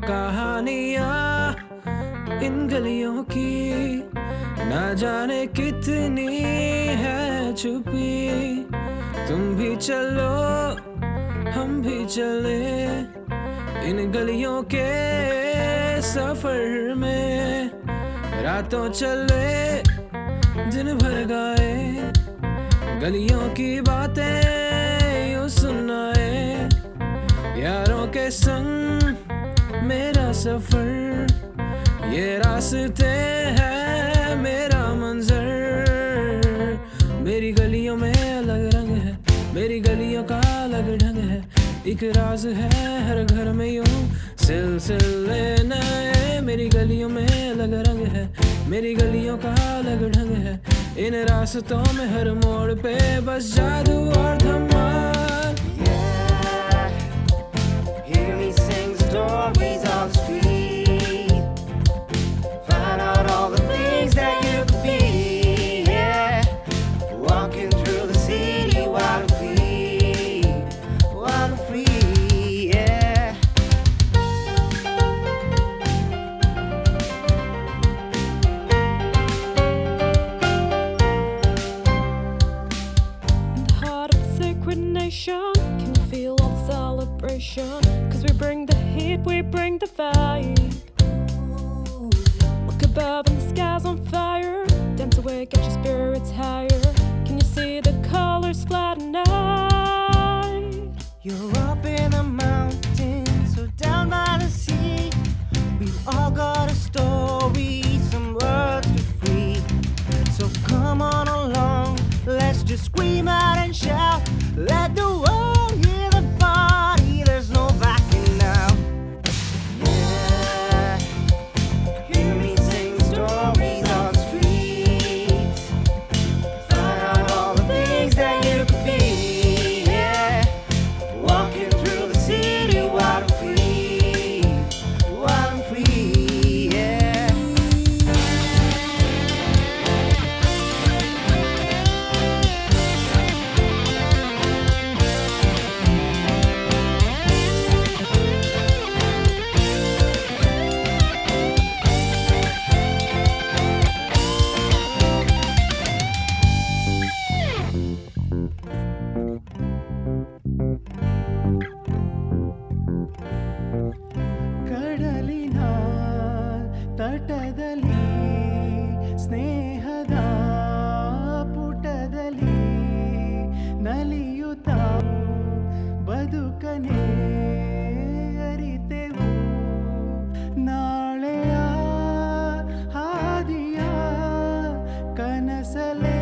कहानियाँ इन गलियों की ना जाने कितनी है छुपी। तुम भी चलो हम भी चले इन गलियों के सफर में। रातों चले दिन भर गाए गलियों की बातें यूं सुनाए। यारों के संग मेरा सफर, ये रास्ते है मेरा मंजर। मेरी गलियों में अलग रंग है, मेरी गलियों का अलग ढंग है। एक राज है हर घर में यूं सिलसिले नए। मेरी गलियों में अलग रंग है, मेरी गलियों का अलग ढंग है। इन रास्तों में हर मोड़ पे बस जादू और धमाल। Hear me sing stories on the street. Find out all the things that you could be. Yeah, walking through the city wild and free, wild and free. Yeah. In the heart of the sacred nation, can you feel all the celebration? Cause we bring the heat, we bring the vibe. Look above and the sky's on fire. Dance away, get your spirits higher. Can you see the colors fly tonight? You're up in the mountains or down by the sea. We've all got a story, some words to free. So come on along, let's just scream out and shout. Let the world hear the party, there's no backing now. Yeah, hear me sing stories on the streets. Find out all the things that you could be. Yeah, walking through the city wild and free, wild and free. Yeah. ಕಡಲಿನ ತಟದಲ್ಲಿ ಸ್ನೇಹದ ಪುಟದಲ್ಲಿ ನಲಿಯುತ್ತ ಬದುಕನೆ ಅರಿತೆವು. ನಾಳೆಯ ಹಾದಿಯ ಕನಸಲೇ